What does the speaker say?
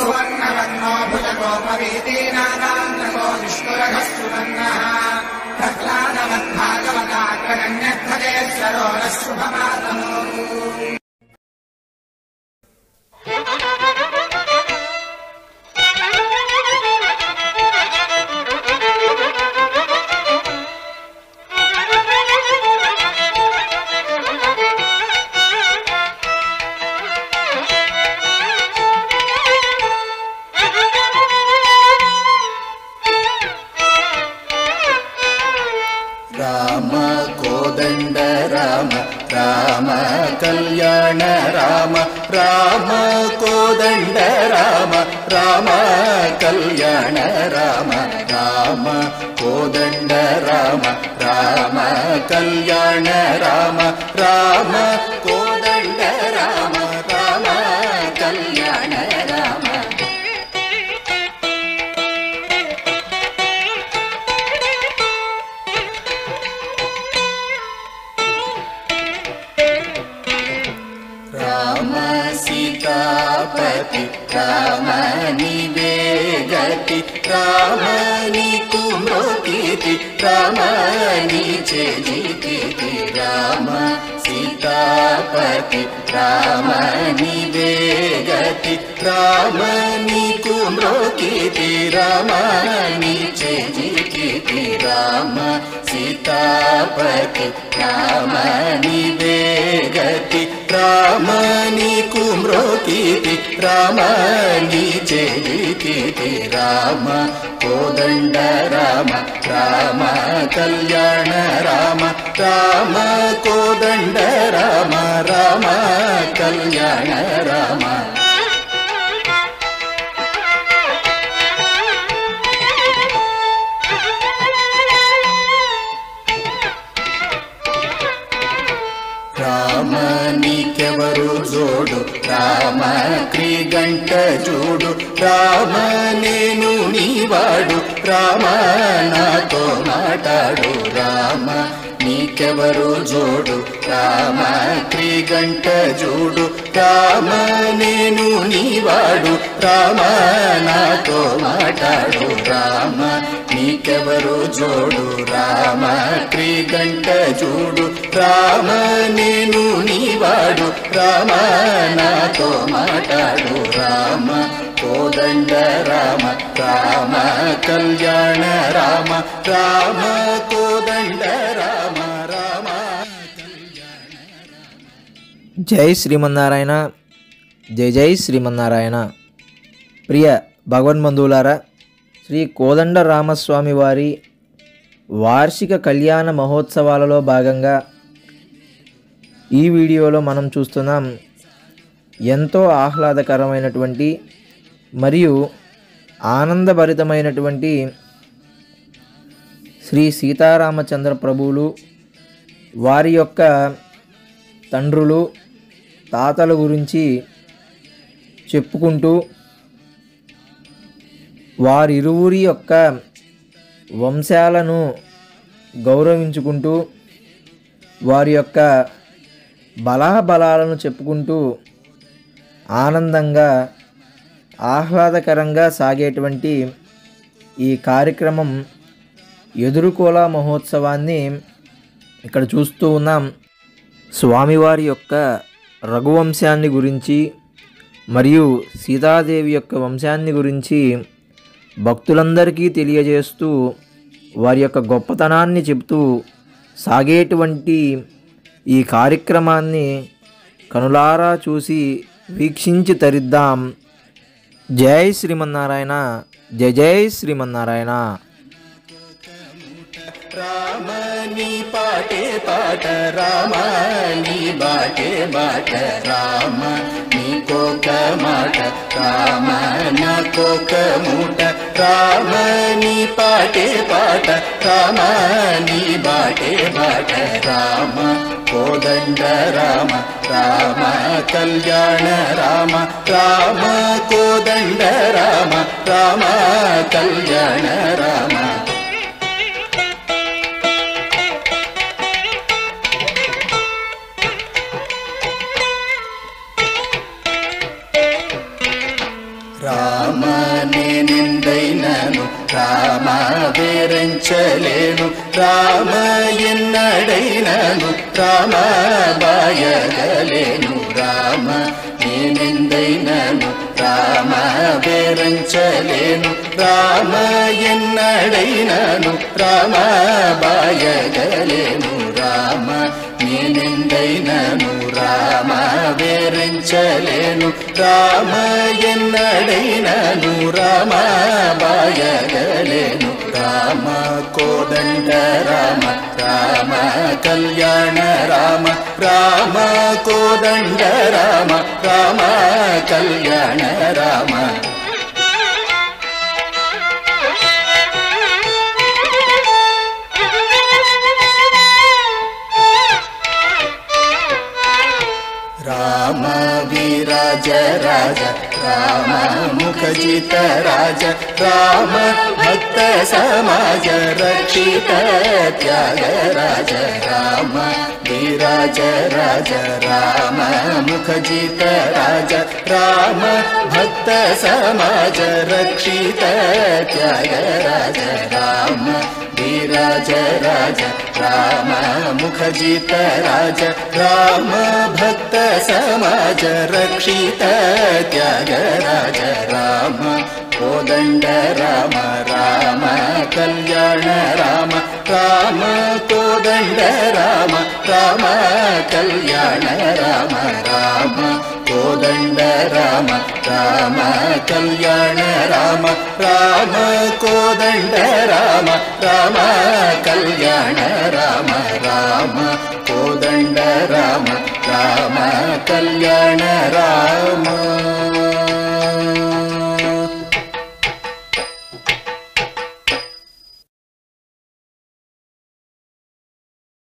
सुवर्णवर्णो भुजगोपवीतीनागान्तको निष्कुलघस्तुवर्णः प्रह्लादवद्भागवताग्रगण्यध्वजेश्वरो नः शुभमातनोतु। राम कोदंड राम राम कल्याण राम राम कोदंड राम राम कल्याण राम राम कोदंड राम राम कल्याण राम राम कोदंड राम राम कल्याण राम। राम सीतापति राम निवेगति राम निकुम्रोकीति राम नीचे जीति राम सीतापति राम निवेगति राम निकुम्रोकीति राम नीचे जीति राम सीतापति राम निवेगति राम निकुम्रोकीति राम नीचे जीति राम कोदंड राम राम कल्याण राम राम कोदंड राम राम कल्याण राम। राम नीकेवरु जोडु राम क्रीगंट जूडु राम नेनु नीवाडु राम नातो माटाडु राम नीकेवरु जोडु राम क्रीगंट जूडु राम नेनु नीवाडु राम नातो माटाडु राम नीकेवरु जोडु राम क्रीगंट जूडु राम नेनु नीवाडु राम नातो माटाडु राम कोदंड राम राम कल्याण राम राम कोदंड राम राम कल्याण राम। जय श्रीमन्नारायण जय जय श्रीमन्नारायण। प्रिय भगवन्बंधुవులారా, శ్రీ కోదండ రామస్వామి వారి వార్షిక కళ్యాణ మహోత్సవాలలో భాగంగా ఈ వీడియోలో మనం చూస్తున్నాం ఎంతో ఆహ్లాదకరమైనటువంటి మరియు ఆనందభరితమైనటువంటి శ్రీ సీతారామచంద్ర ప్రభువులు వారి యొక్క తండ్రులు తాతల గురించి చెప్పుకుంటూ వారిరువురి యొక్క వంశాలను గౌరవించుకుంటూ వారి యొక్క బలాబలాలను చెప్పుకుంటూ ఆనందంగా ఆహ్లాదకరంగా సాగేటువంటి ఈ కార్యక్రమం ఎదురుకోల మహోత్సవాన్ని ఇక్కడ చూస్తూ ఉన్నాం. స్వామివారి యొక్క రఘువంశాన్ని గురించి మరియు సీతాదేవి యొక్క వంశాన్ని గురించి భక్తులందరికీ తెలియజేస్తూ వారి యొక్క గొప్పతనాన్ని చెబుతూ సాగేటువంటి ఈ కార్యక్రమాన్ని కనులారా చూసి వీక్షించి తరిద్దాం. జై శ్రీమన్నారాయణ జయ జై శ్రీమన్నారాయణ। रामनी पाटे पाट रामनी बाटे बाट राम नीको कमाट राम नाको कमूट रामनी पाटे पाट रामनी बाटे बाट राम कोदंड राम राम कल्याण राम राम कोदंड राम राम कल्याण राम। రామ నేనెందైనను రామ వేరంచలేను రామ ఎన్నడైనను రామ బాయగలేను రామ నేనెందైనను రామ వేరంచలేను రామ ఎన్నడైనను రామ బాయగలేను రామ నేనెందైనను రామ వేరంచలేను రామ ఎన్నడైనను రామ బాయగలేను రామ కోదండ రామ రామ కళ్యాణ రామ రామ కోదండ రామ రామ కళ్యాణ రామ రామ విరాజ రాజ రామ ముఖజిత రాజ రామ భక్త సమాజ రక్షిత త్యాగ రాజ రామ విరాజ రాజ రామ ముఖజిత రాజ రామ భక్త సమాజ రక్షిత త్యాగ రాజ రామ విరాజ రాజ రామ ముఖజిత రాజ రామ భక్త సమాజ రక్షిత త్యాగ రాజ రామ కోదండ రామ రామ కళ్యాణ రామ రామ కోదండ రామ రామ కళ్యాణ రామ రామ కోదండ రామ రామ కళ్యాణ రామ రామ కోదండ రామ రామ కళ్యాణ రామ రామ కోదండ రామ రామ కళ్యాణ రామ